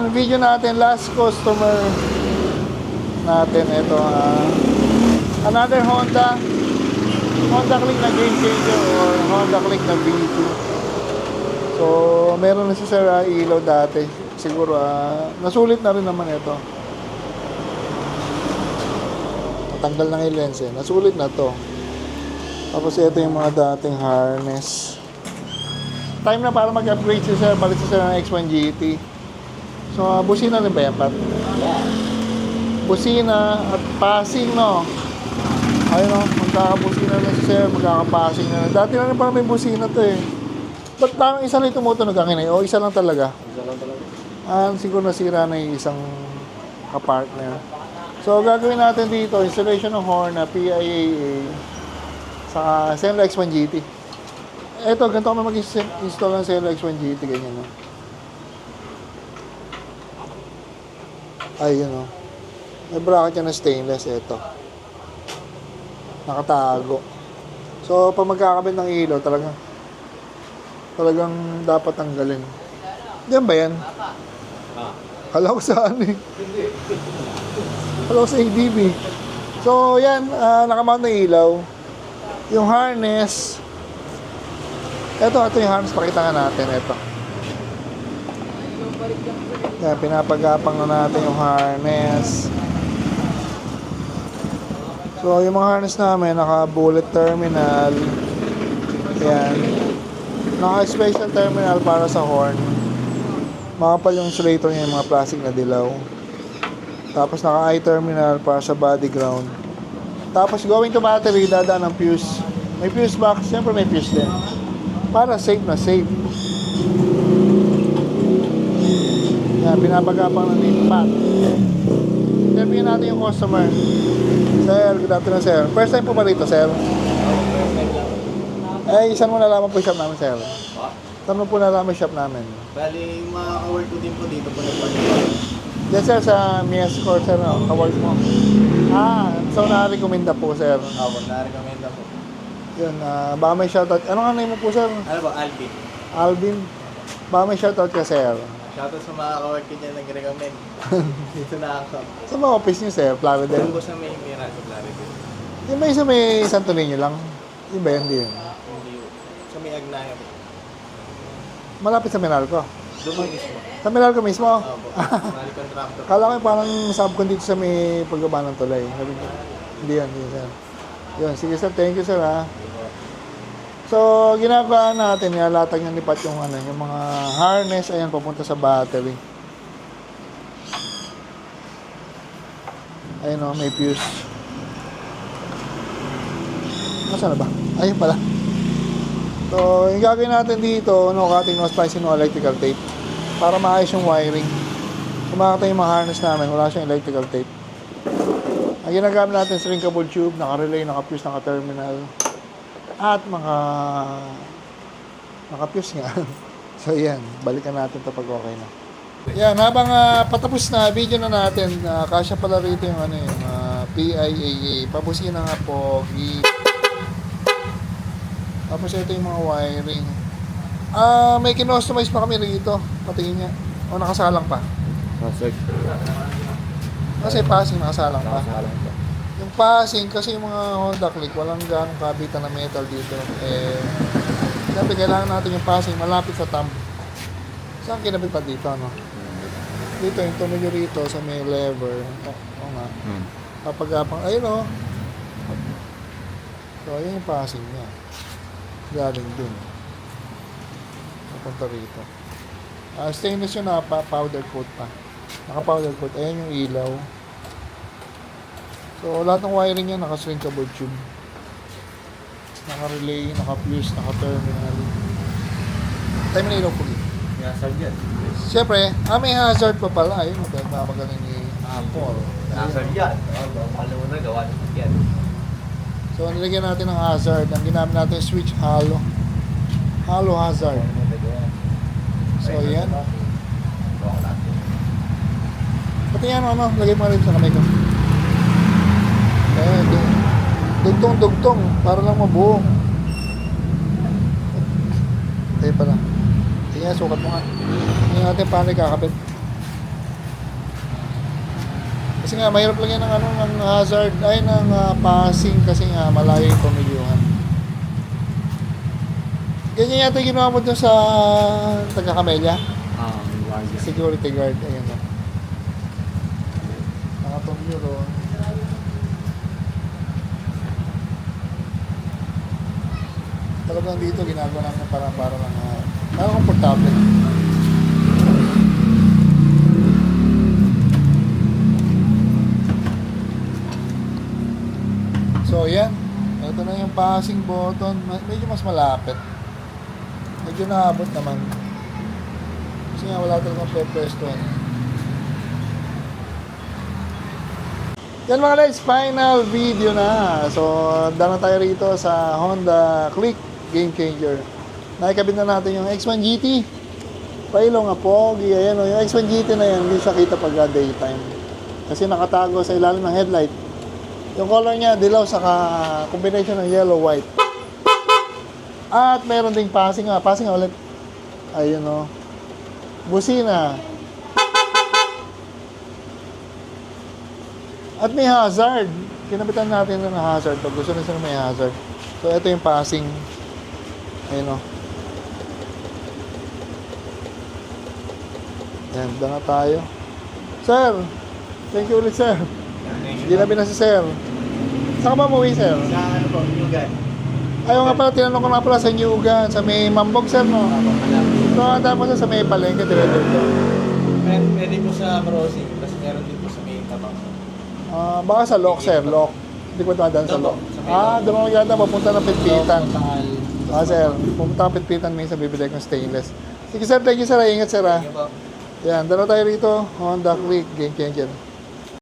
Ang video natin, last customer natin, ito, another Honda Click na game changer or Honda Click na V2. So, meron na si Sir ilaw dati. Siguro, nasulit na rin naman ito. Natanggal na yung lens eh. Nasulit na to. Tapos ito yung mga dating harness. Time na para mag-upgrade si Sir. Balik si Sir ng X1 GT. So, busina rin ba yan, Pat? Busina at passing, no? Ayun, no? Magkakabusina na si Sir. Magkakapassing na. Dati na rin parang may busina to eh. Ba't parang isa lang tumutunog ang inay? O isa lang talaga? Isa lang talaga. Siguro nasira na yung isang kapartner. So, gagawin natin dito, installation ng horn na PIAA sa Senlo X1 GT. Eto, ganito kami mag-install ng Senlo X1 GT, ganyan, no? Ayun, no? May bracket yan na stainless, eto. Nakatago. So, pag magkakabit ng ilaw, talagang dapat tanggalin. Diyan ba yan? Kala ko saan eh. Kala ko sa ADB. So, yan. Nakamount na ilaw. Yung harness. Ito yung harness. Pakita nga natin. Ito. Yan, pinapagapang na natin yung harness. So, yung mga harness namin, naka-bullet terminal. Yan. Naka-special terminal para sa horn. Makapal yung insulator niya, yung mga plastic na dilaw. Tapos naka-eye terminal para sa body ground. Tapos going to battery, dadaan ng fuse. May fuse box, siyempre may fuse din. Para safe na safe. Yan, pinapagapang ng name pad. Interviewin natin yung customer. Sir, good afternoon, sir. First time po ba rito, sir? Saan mo nalaman po yung shop namin, sir? Saan mo po nalaman yung shop namin? Bali, makaka-work ko din po dito po nagpagawa. Yes, sir, sa Mies Corp, sir, no? Ka-work mo. So na-recommenda po, sir. Ako, na-recommenda po. Yun, baka may shoutout. Ano nga name mo po, sir? Ano po, Alvin? Alvin. Baka may shoutout ka, sir. Shoutout sa mga ka-work ko dyan nag-recommend. Dito na ako. Sa mga office niyo, sir, Plaridel. Doon po sa may Mira sa Clarity. Yung may isa may Santo Niño lang. Yung ba yun, di yun? Hindi po. Sa may Agnaya po. Malapit sa Meralco. Doon po mismo. Sa Meralco mismo? Oo po. Mali contractor. Kala ko parang subcon dito sa may pagbaba ng tulay. Sabi ko, hindi yan, sir. Yun, sige sir, thank you sir ha. So, ginagawa natin, nilalatag niya lipat yung, yung mga harness, ayan, papunta sa battery. Ayun o, may fuse. Nasaan na ba? Ayun pala. So, yung gagawin natin dito, cutting no splicing no electrical tape para maayos yung wiring. Kumakata yung mga harness namin, wala siyang electrical tape. Ang ginagamit natin shrinkable tube, naka-relay, naka-fuse, naka-terminal, at naka-fuse nga. So, yan. Balikan natin ito pag okay na. Yan, habang patapos na video na natin, kasya pala rito yung PIAA. Pabusin na nga po. Tapos ito yung mga wiring. May kinostomize pa kami rito. Patingin niya. O nakasalang pa. Kasi passing nakasalang pa. Yung passing, kasi yung mga Honda Click, walang ganong kabitan na metal dito. Siyempre, kailangan natin yung passing malapit sa thumb. Saan kinabit pa dito, no? Dito, yung tumigil rito sa may lever. Oo nga. Kapag ayun, no? So, ayun yung passing niya. Galing dun. Papunta rito. Stainless yun na, powder coat pa. Naka-powder coat. Ayan yung ilaw. So, lahat ng wiring yan, naka-shrinkable tube. Naka-relay, naka-fuse, naka-terminal. Tayo mo na ilaw po. May hazard yan. Siyempre, may hazard pa pala. Ayun, magaling ni Apple. Hazard yan. Alam mo na, gawa naman yan. So, nilagyan natin ng hazard. Ang ginamit natin switch hollow. Hollow hazard. So, yan. Pati yan, lagay mo rin sa kamay ko. Dugtong, para lang mabuo. Tayo pala. Tingnan, sukat mo nga. Tingnan natin paano ikakabit. Kasi nga, mahirap lang yan ng, ano, ng hazard, ay ng passing kasi nga malayo yung pamilyuhan. Ganyan yata yung ginawa mo dun sa taga-Camellia. Guardia. Security guard, ayan o. Nakapamilyo doon. Talagang dito ginagawa namin para lang komportable. So yan, ito na yung passing button. Medyo mas malapit. Medyo naabot naman. Kasi nga wala talagang pe-prestoan. Yan mga guys, final video na. So, dala tayo rito sa Honda Click Game Changer. Nakikabit na natin yung X1 GT. Pailo nga pogi. Ayan o, yung X1 GT na yan, hindi siya kita pag daytime. Kasi nakatago sa ilalim ng headlight. Yung color niya, dilaw, saka combination ng yellow-white. At meron ding passing nga. Passing nga ulit. Ayun o. Busina. At may hazard. Kinabitan natin ng hazard. Pag gusto na sila may hazard. So, ito yung passing. Ayun o. Ayan, doon na tayo. Sir! Thank you ulit, sir. Ginabi na si sir. Saan ka ba umuwi, sir? Sa ano po, Yugan. Ayaw nga pala, tinanong ko nga pala sa Nyugan, sa may Mambog, sir, no? So, handa mo sa may palengke, dire-diretso. Pwede po sa crossing, tapos meron din po sa may tabang. Baka sa Lok, sir, Lok. Hindi ko madaan sa Lok. Doon ako ganda, papunta ng Pitpitan. Sir, pumunta ng Pitpitan, may sa bibili kong stainless. Sige, sir, thank you, sir. Ingat, sir, ha. Thank you po. Yan, dala tayo rito. Honda Click Game Changer.